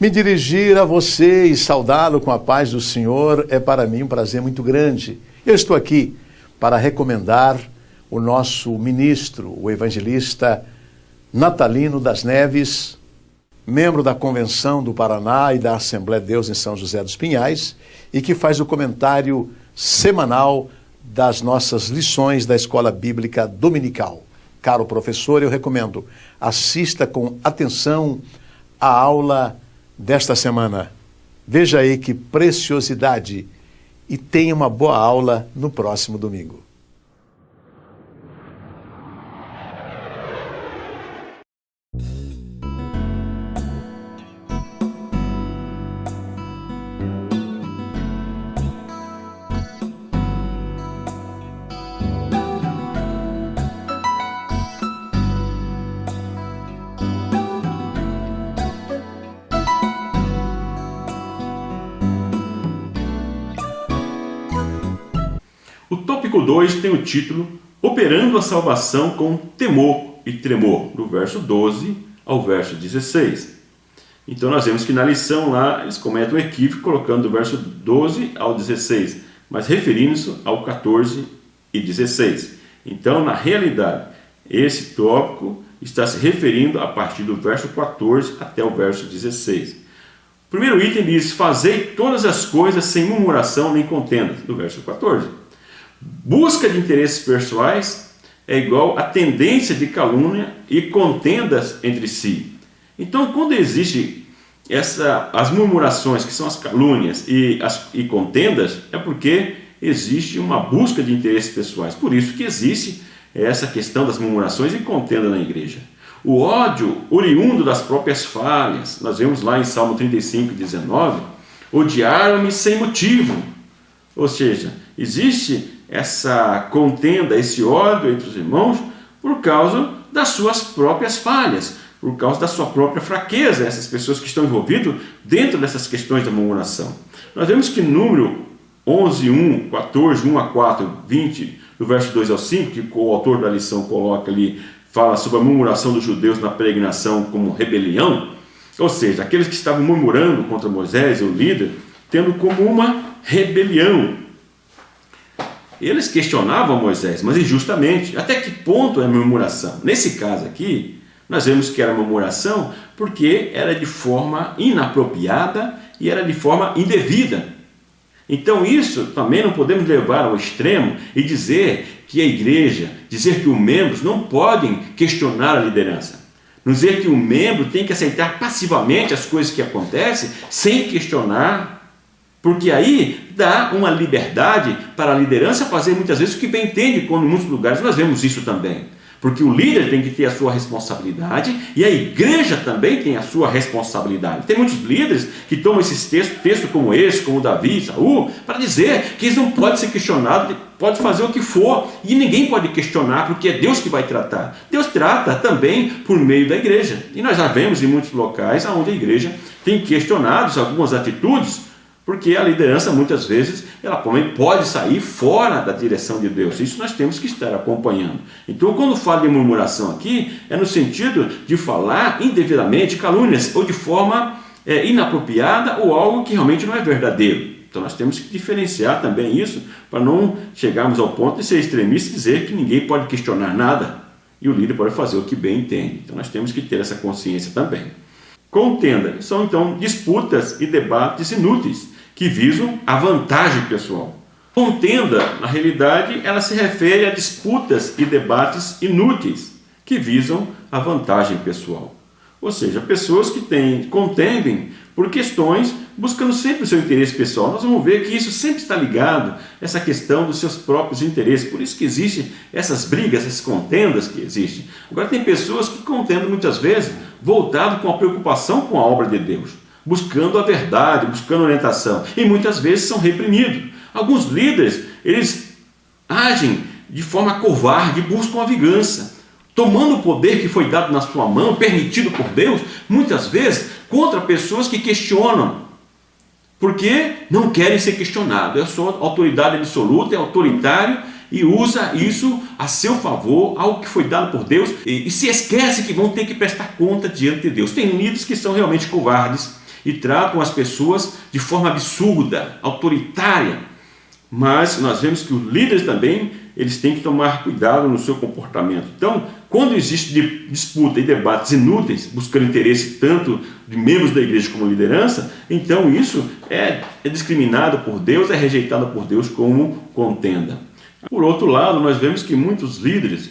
Me dirigir a você e saudá-lo com a paz do Senhor é para mim um prazer muito grande. Eu estou aqui para recomendar o nosso ministro, o evangelista Natalino das Neves, membro da Convenção do Paraná e da Assembleia de Deus em São José dos Pinhais, e que faz o comentário semanal das nossas lições da Escola Bíblica Dominical. Caro professor, eu recomendo, assista com atenção a aula desta semana. Veja aí que preciosidade e tenha uma boa aula no próximo domingo. O tópico 2 tem o título Operando a Salvação com Temor e Tremor, do verso 12 ao verso 16. Então nós vemos que na lição lá eles cometem um equívoco colocando do verso 12 ao 16, mas referindo-se ao 14 e 16. Então, na realidade, esse tópico está se referindo a partir do verso 14 até o verso 16. O primeiro item diz: Fazei todas as coisas sem murmuração nem contenda, do verso 14. Busca de interesses pessoais é igual a tendência de calúnia e contendas entre si. Então, quando existe as murmurações, que são as calúnias e contendas, é porque existe uma busca de interesses pessoais. Por isso que existe essa questão das murmurações e contenda na igreja. O ódio oriundo das próprias falhas, nós vemos lá em Salmo 35, 19, odiaram-me sem motivo. Ou seja, existe essa contenda, esse ódio entre os irmãos por causa das suas próprias falhas, por causa da sua própria fraqueza, essas pessoas que estão envolvidas dentro dessas questões da murmuração. Nós vemos que número 11, 1, 14, 1 a 4, 20, do verso 2 ao 5, que o autor da lição coloca ali, fala sobre a murmuração dos judeus na peregrinação como rebelião, ou seja, aqueles que estavam murmurando contra Moisés e o líder, tendo como uma rebelião. Eles questionavam Moisés, mas injustamente. Até que ponto é murmuração? Nesse caso aqui, nós vemos que era murmuração porque era de forma inapropriada e era de forma indevida. Então isso também não podemos levar ao extremo e dizer que a igreja, dizer que os membros não podem questionar a liderança. Dizer que o membro tem que aceitar passivamente as coisas que acontecem sem questionar, porque aí dá uma liberdade para a liderança fazer muitas vezes o que bem entende, quando em muitos lugares nós vemos isso também. Porque o líder tem que ter a sua responsabilidade e a igreja também tem a sua responsabilidade. Tem muitos líderes que tomam esses textos como esse, como Davi e Saul, para dizer que eles não podem ser questionados, pode fazer o que for e ninguém pode questionar, porque é Deus que vai tratar. Deus trata também por meio da igreja. E nós já vemos em muitos locais onde a igreja tem questionado algumas atitudes, porque a liderança muitas vezes ela pode sair fora da direção de Deus. Isso nós temos que estar acompanhando. Então, quando falo de murmuração aqui, é no sentido de falar indevidamente, calúnias, ou de forma inapropriada, ou algo que realmente não é verdadeiro. Então nós temos que diferenciar também isso, para não chegarmos ao ponto de ser extremista e dizer que ninguém pode questionar nada, e o líder pode fazer o que bem entende. Então nós temos que ter essa consciência também. Contenda são então disputas e debates inúteis, que visam a vantagem pessoal. Contenda, na realidade, ela se refere a disputas e debates inúteis, que visam a vantagem pessoal. Ou seja, pessoas que contendem por questões buscando sempre o seu interesse pessoal. Nós vamos ver que isso sempre está ligado a essa questão dos seus próprios interesses. Por isso que existem essas brigas, essas contendas que existem. Agora tem pessoas que contendem muitas vezes voltado com a preocupação com a obra de Deus, buscando a verdade, buscando orientação, e muitas vezes são reprimidos. Alguns líderes, eles agem de forma covarde, buscam a vingança, tomando o poder que foi dado na sua mão, permitido por Deus, muitas vezes contra pessoas que questionam, porque não querem ser questionados. É só autoridade absoluta, é autoritário e usa isso a seu favor, algo que foi dado por Deus, e se esquece que vão ter que prestar conta diante de Deus. Tem líderes que são realmente covardes e tratam as pessoas de forma absurda, autoritária. Mas nós vemos que os líderes também, eles têm que tomar cuidado no seu comportamento. Então, quando existe disputa e debates inúteis, buscando interesse tanto de membros da igreja como liderança, então isso é discriminado por Deus, é rejeitado por Deus como contenda. Por outro lado, nós vemos que muitos líderes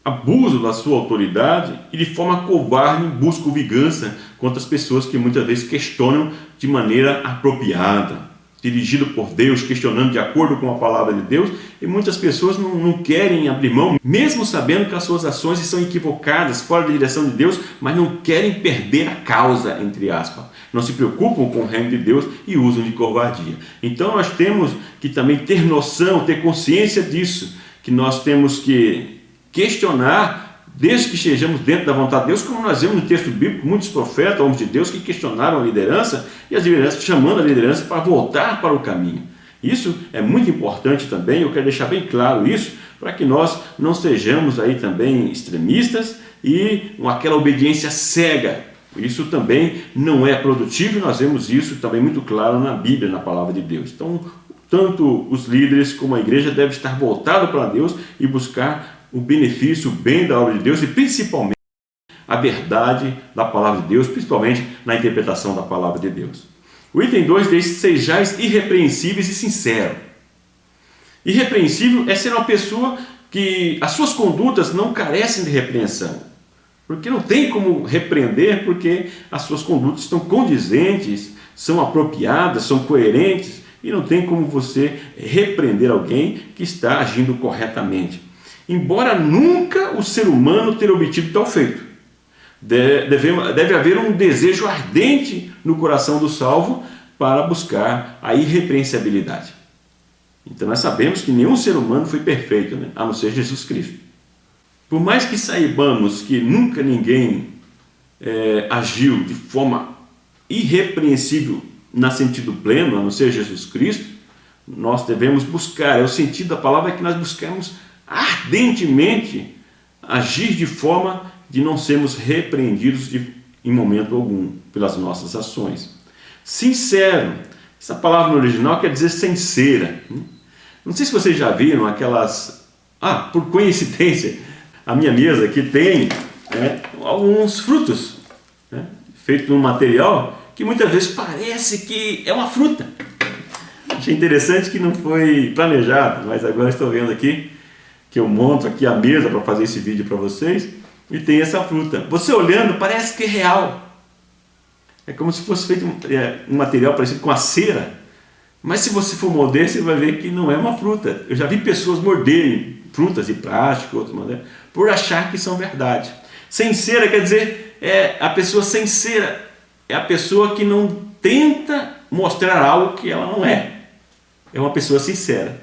abusam da sua autoridade e de forma covarde buscam vingança contra as pessoas que muitas vezes questionam de maneira apropriada, dirigido por Deus, questionando de acordo com a palavra de Deus, e muitas pessoas não querem abrir mão, mesmo sabendo que as suas ações são equivocadas, fora da direção de Deus, mas não querem perder a causa, entre aspas. Não se preocupam com o reino de Deus e usam de covardia. Então nós temos que também ter noção, ter consciência disso, que nós temos que questionar, desde que estejamos dentro da vontade de Deus, como nós vemos no texto bíblico, muitos profetas, homens de Deus, que questionaram a liderança, e as lideranças chamando a liderança para voltar para o caminho. Isso é muito importante também, eu quero deixar bem claro isso, para que nós não sejamos aí também extremistas e com aquela obediência cega. Isso também não é produtivo, e nós vemos isso também muito claro na Bíblia, na palavra de Deus. Então, tanto os líderes como a igreja devem estar voltados para Deus e buscar o benefício, o bem da obra de Deus e principalmente a verdade da palavra de Deus, principalmente na interpretação da palavra de Deus. O item 2 diz: sejais irrepreensíveis e sinceros. Irrepreensível é ser uma pessoa que as suas condutas não carecem de repreensão, porque não tem como repreender, porque as suas condutas estão condizentes, são apropriadas, são coerentes, e não tem como você repreender alguém que está agindo corretamente. Embora nunca o ser humano tenha obtido tal feito, deve haver um desejo ardente no coração do salvo para buscar a irrepreensibilidade. Então nós sabemos que nenhum ser humano foi perfeito, né? A não ser Jesus Cristo. Por mais que saibamos que nunca ninguém agiu de forma irrepreensível na sentido pleno, a não ser Jesus Cristo, nós devemos buscar, o sentido da palavra é que nós buscamos ardentemente agir de forma de não sermos repreendidos em momento algum pelas nossas ações. Sincero, essa palavra no original quer dizer sincera. Não sei se vocês já viram aquelas... por coincidência, a minha mesa aqui tem alguns frutos, feitos num material que muitas vezes parece que é uma fruta. Achei interessante que não foi planejado, mas agora estou vendo aqui que eu monto aqui a mesa para fazer esse vídeo para vocês, e tem essa fruta. Você olhando parece que é real. É como se fosse feito um material parecido com a cera, mas se você for morder, você vai ver que não é uma fruta. Eu já vi pessoas morderem frutas de plástico, outras maneiras, por achar que são verdade. Sincera quer dizer, a pessoa sincera é a pessoa que não tenta mostrar algo que ela não é. É uma pessoa sincera.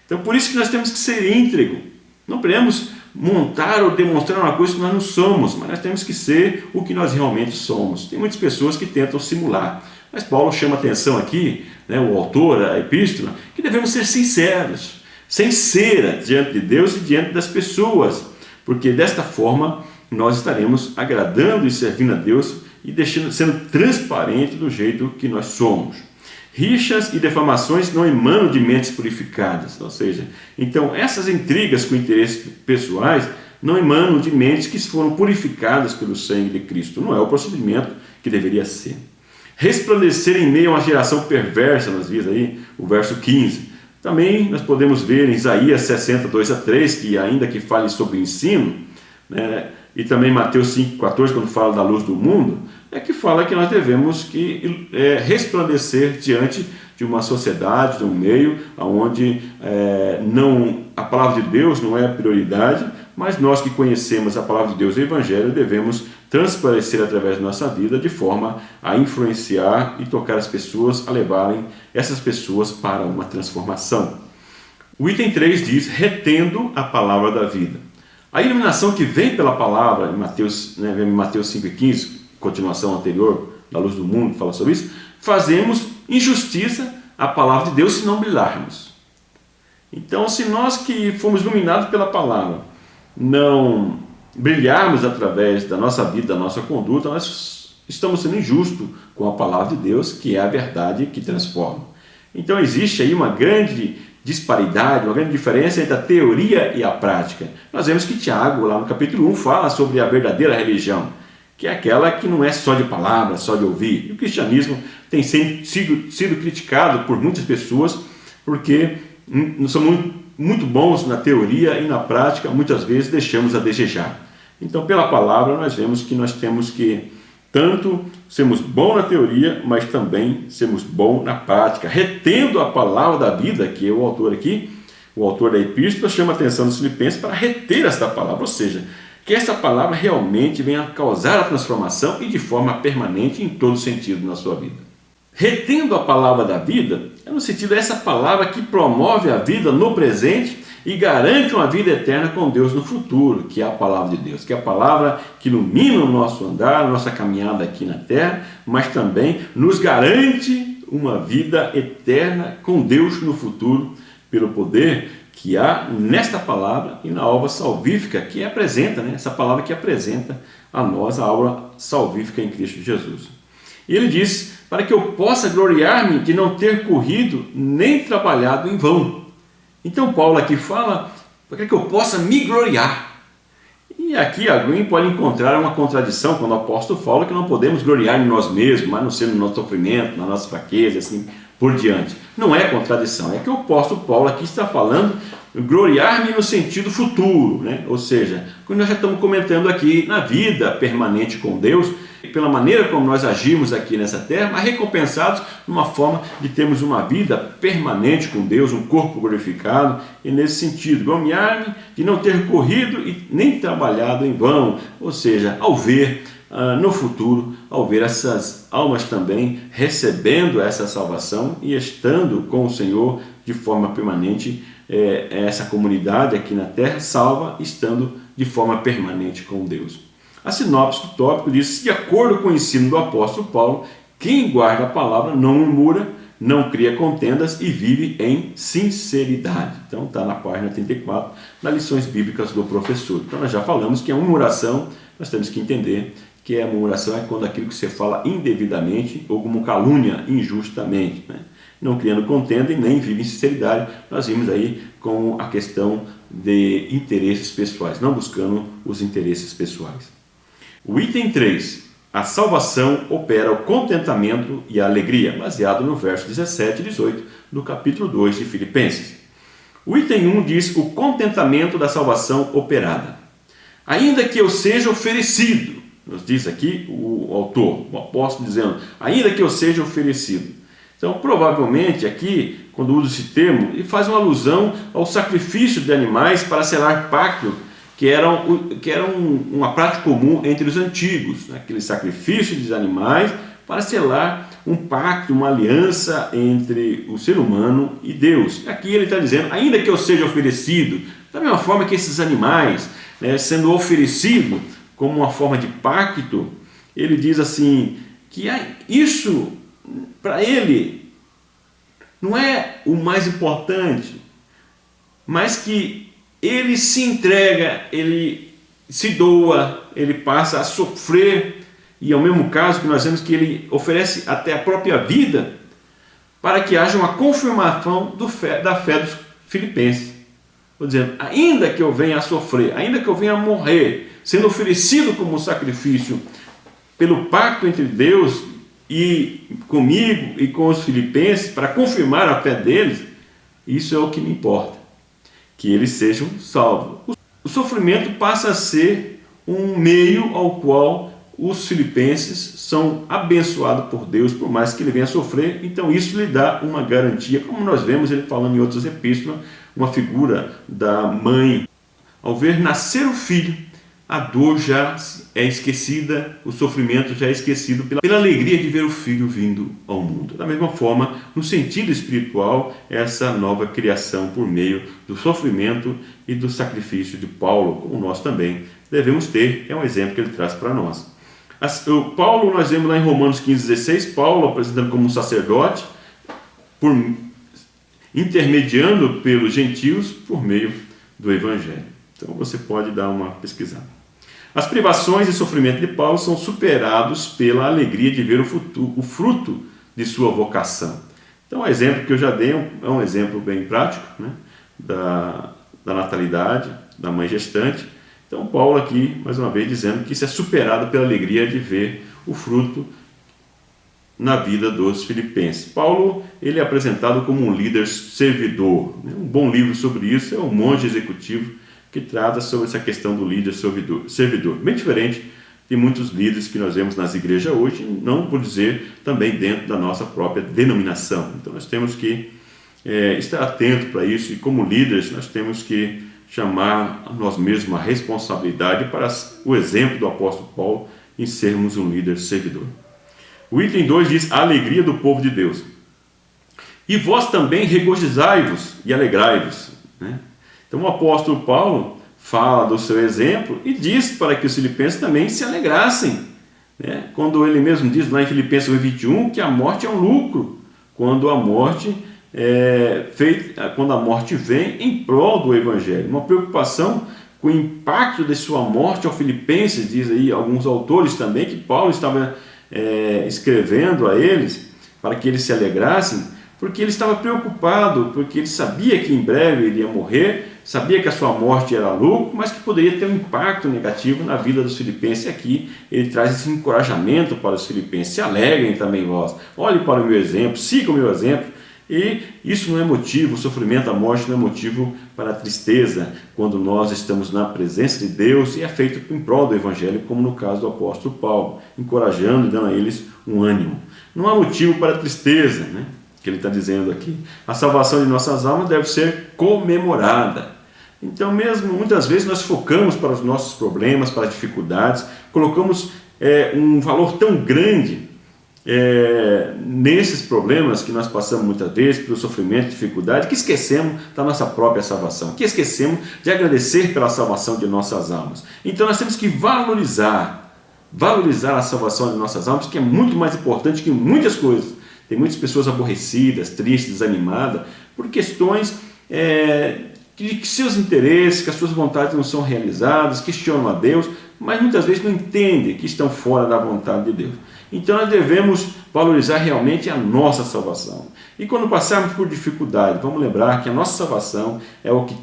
Então, por isso que nós temos que ser íntegro. Não podemos montar ou demonstrar uma coisa que nós não somos, mas nós temos que ser o que nós realmente somos. Tem muitas pessoas que tentam simular. Mas Paulo chama atenção aqui, o autor, a epístola, que devemos ser sinceros, sincera diante de Deus e diante das pessoas, porque desta forma nós estaremos agradando e servindo a Deus e sendo transparente do jeito que nós somos. Rixas e defamações não emanam de mentes purificadas, ou seja, então essas intrigas com interesses pessoais não emanam de mentes que foram purificadas pelo sangue de Cristo. Não é o procedimento que deveria ser. Resplandecer em meio a uma geração perversa, nós vimos aí o verso 15. Também nós podemos ver em Isaías 62:3, que ainda que fale sobre ensino, e também Mateus 5:14, quando fala da luz do mundo, que fala que nós devemos resplandecer diante de uma sociedade, de um meio onde a palavra de Deus não é a prioridade, mas nós que conhecemos a palavra de Deus e o Evangelho devemos transparecer através da nossa vida de forma a influenciar e tocar as pessoas, a levarem essas pessoas para uma transformação. O item 3 diz, retendo a palavra da vida. A iluminação que vem pela palavra, em Mateus 5:15, continuação anterior, da luz do mundo, fala sobre isso, fazemos injustiça à palavra de Deus se não brilharmos. Então, se nós que fomos iluminados pela palavra, não brilharmos através da nossa vida, da nossa conduta, nós estamos sendo injustos com a palavra de Deus, que é a verdade que transforma. Então existe aí uma grande disparidade, uma grande diferença entre a teoria e a prática. Nós vemos que Tiago, lá no capítulo 1, fala sobre a verdadeira religião, que é aquela que não é só de palavras, só de ouvir. E o cristianismo tem sido criticado por muitas pessoas porque não somos muito bons na teoria e na prática, muitas vezes deixamos a desejar. Então, pela palavra, nós vemos que nós temos que tanto sermos bons na teoria, mas também sermos bons na prática, retendo a palavra da vida, que é o autor aqui, o autor da epístola, chama a atenção dos filipenses para reter esta palavra, ou seja, que essa palavra realmente venha a causar a transformação e de forma permanente em todo sentido na sua vida. Retendo a palavra da vida, é no sentido dessa palavra que promove a vida no presente e garante uma vida eterna com Deus no futuro, que é a palavra de Deus, que é a palavra que ilumina o nosso andar, a nossa caminhada aqui na terra, mas também nos garante uma vida eterna com Deus no futuro, pelo poder que há nesta palavra e na obra salvífica que apresenta, essa palavra que apresenta a nós a obra salvífica em Cristo Jesus. E ele diz, para que eu possa gloriar-me de não ter corrido nem trabalhado em vão. Então Paulo aqui fala, para que eu possa me gloriar. E aqui alguém pode encontrar uma contradição quando o apóstolo fala que não podemos gloriar em nós mesmos, mas não ser no nosso sofrimento, na nossa fraqueza, assim por diante. Não é contradição, é que o apóstolo Paulo aqui está falando gloriar-me no sentido futuro, ou seja, quando nós já estamos comentando aqui na vida permanente com Deus, pela maneira como nós agimos aqui nessa terra, mas recompensados numa forma de termos uma vida permanente com Deus, um corpo glorificado, e nesse sentido, gloriar-me de não ter corrido e nem trabalhado em vão, ou seja, ao ver no futuro, ao ver essas almas também recebendo essa salvação e estando com o Senhor de forma permanente, essa comunidade aqui na terra salva, estando de forma permanente com Deus. A sinopse do tópico diz, de acordo com o ensino do apóstolo Paulo, quem guarda a palavra não murmura, não cria contendas e vive em sinceridade. Então está na página 34, nas lições bíblicas do professor. Então nós já falamos que a murmuração, nós temos que entender que a murmuração é quando aquilo que você fala indevidamente ou como calúnia injustamente, não criando contenda e nem vive em sinceridade. Nós vimos aí com a questão de interesses pessoais, não buscando os interesses pessoais. O item 3, a salvação opera o contentamento e a alegria, baseado no verso 17 e 18 do capítulo 2 de Filipenses. O item 1 diz o contentamento da salvação operada. Ainda que eu seja oferecido, nos diz aqui o autor, o apóstolo dizendo, ainda que eu seja oferecido. Então, provavelmente aqui, quando usa esse termo, ele faz uma alusão ao sacrifício de animais para selar pacto, que era uma prática comum entre os antigos, aquele sacrifício de animais para selar um pacto, uma aliança entre o ser humano e Deus. Aqui ele está dizendo, ainda que eu seja oferecido, da mesma forma que esses animais, sendo oferecido como uma forma de pacto, ele diz assim, que isso para ele não é o mais importante, mas que ele se entrega, ele se doa, ele passa a sofrer, e é o mesmo caso que nós vemos que ele oferece até a própria vida para que haja uma confirmação da fé dos filipenses. Estou dizendo, ainda que eu venha a sofrer, ainda que eu venha a morrer, sendo oferecido como sacrifício pelo pacto entre Deus e comigo e com os filipenses, para confirmar a fé deles, isso é o que me importa, que eles sejam salvos. O sofrimento passa a ser um meio ao qual os filipenses são abençoados por Deus, por mais que ele venha a sofrer. Então isso lhe dá uma garantia, como nós vemos ele falando em outras epístolas, uma figura da mãe. Ao ver nascer o filho, a dor já é esquecida, o sofrimento já é esquecido pela alegria de ver o filho vindo ao mundo. Da mesma forma, no sentido espiritual, essa nova criação por meio do sofrimento e do sacrifício de Paulo, como nós também devemos ter, é um exemplo que ele traz para nós. Paulo, nós vemos lá em Romanos 15,16, Paulo apresentando como um sacerdote, intermediando pelos gentios por meio do Evangelho. Então você pode dar uma pesquisada. As privações e sofrimento de Paulo são superados pela alegria de ver o fruto de sua vocação. Então, o exemplo que eu já dei é um exemplo bem prático, né? da natalidade, da mãe gestante. Então, Paulo aqui, mais uma vez, dizendo que isso é superado pela alegria de ver o fruto na vida dos filipenses. Paulo, ele é apresentado como um líder servidor. Um bom livro sobre isso é O Monge Executivo, que trata sobre essa questão do líder servidor. Bem diferente de muitos líderes que nós vemos nas igrejas hoje, não por dizer também dentro da nossa própria denominação. Então, nós temos que estar atento para isso, e como líderes nós temos que chamar a nós mesmos a responsabilidade para o exemplo do apóstolo Paulo em sermos um líder servidor. O item 2 diz: a alegria do povo de Deus. E vós também regozijai-vos e alegrai-vos. Né? Então o apóstolo Paulo fala do seu exemplo e diz para que os filipenses também se alegrassem. Né? Quando ele mesmo diz lá em Filipenses 21 que a morte é um lucro, quando a morte vem em prol do Evangelho. Uma preocupação com o impacto de sua morte aos filipenses, diz aí alguns autores também, que Paulo estava escrevendo a eles para que eles se alegrassem, porque ele estava preocupado, porque ele sabia que em breve ele ia morrer, sabia que a sua morte era lucro, mas que poderia ter um impacto negativo na vida dos filipenses. E aqui ele traz esse encorajamento para os filipenses: se alegrem também vós, olhem para o meu exemplo, sigam o meu exemplo. E isso não é motivo, o sofrimento, a morte não é motivo para a tristeza, quando nós estamos na presença de Deus e é feito em prol do Evangelho, como no caso do apóstolo Paulo, encorajando e dando a eles um ânimo. Não há motivo para a tristeza, né? Que ele está dizendo aqui. A salvação de nossas almas deve ser comemorada. Então, mesmo muitas vezes nós focamos para os nossos problemas, para as dificuldades, colocamos um valor tão grande nesses problemas que nós passamos muitas vezes, pelo sofrimento, dificuldade, que esquecemos da nossa própria salvação, que esquecemos de agradecer pela salvação de nossas almas. Então nós temos que valorizar a salvação de nossas almas, que é muito mais importante que muitas coisas. Tem muitas pessoas aborrecidas, tristes, desanimadas, por questões que seus interesses, que as suas vontades não são realizadas, questionam a Deus, mas muitas vezes não entendem que estão fora da vontade de Deus. Então nós devemos valorizar realmente a nossa salvação. E quando passarmos por dificuldade, vamos lembrar que a nossa salvação é o que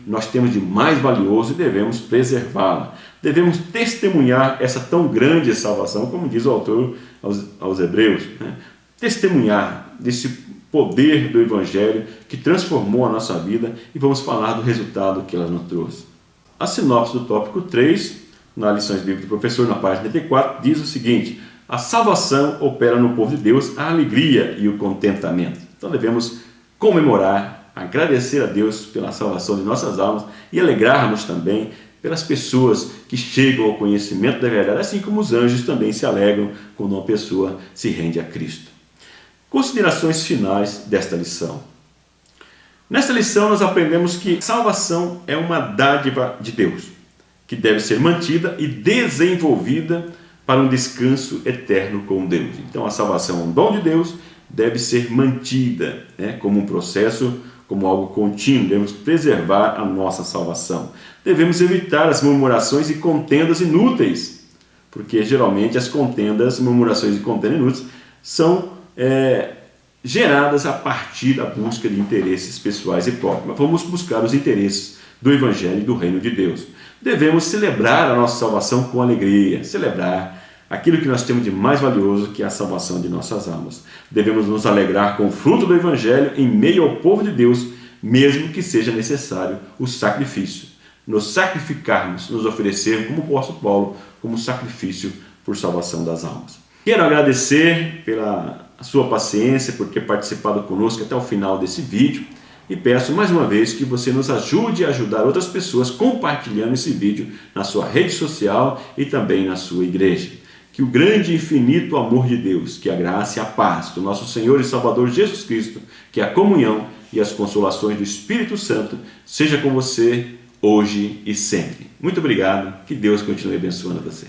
nós temos de mais valioso e devemos preservá-la. Devemos testemunhar essa tão grande salvação, como diz o autor aos Hebreus, né? Testemunhar desse poder do Evangelho que transformou a nossa vida, e vamos falar do resultado que ela nos trouxe. A sinopse do tópico 3, na Lições Bíblicas do Professor, na página 84, diz o seguinte: a salvação opera no povo de Deus a alegria e o contentamento. Então devemos comemorar, agradecer a Deus pela salvação de nossas almas e alegrarmos também pelas pessoas que chegam ao conhecimento da verdade, assim como os anjos também se alegram quando uma pessoa se rende a Cristo. Considerações finais desta lição. Nesta lição nós aprendemos que a salvação é uma dádiva de Deus, que deve ser mantida e desenvolvida para um descanso eterno com Deus. Então a salvação é um dom de Deus, deve ser mantida, como um processo, como algo contínuo. Devemos preservar a nossa salvação. Devemos evitar as murmurações e contendas inúteis, porque geralmente as contendas, murmurações e contendas inúteis são geradas a partir da busca de interesses pessoais e próprios. Mas vamos buscar os interesses do Evangelho e do Reino de Deus. Devemos celebrar a nossa salvação com alegria, celebrar aquilo que nós temos de mais valioso, que é a salvação de nossas almas. Devemos nos alegrar com o fruto do Evangelho em meio ao povo de Deus, mesmo que seja necessário o sacrifício. Nos sacrificarmos, nos oferecermos, como o apóstolo Paulo, como sacrifício por salvação das almas. Quero agradecer pela sua paciência, por ter participado conosco até o final desse vídeo, e peço mais uma vez que você nos ajude a ajudar outras pessoas compartilhando esse vídeo na sua rede social e também na sua igreja. Que o grande e infinito amor de Deus, que a graça e a paz do nosso Senhor e Salvador Jesus Cristo, que a comunhão e as consolações do Espírito Santo seja com você hoje e sempre. Muito obrigado, que Deus continue abençoando você.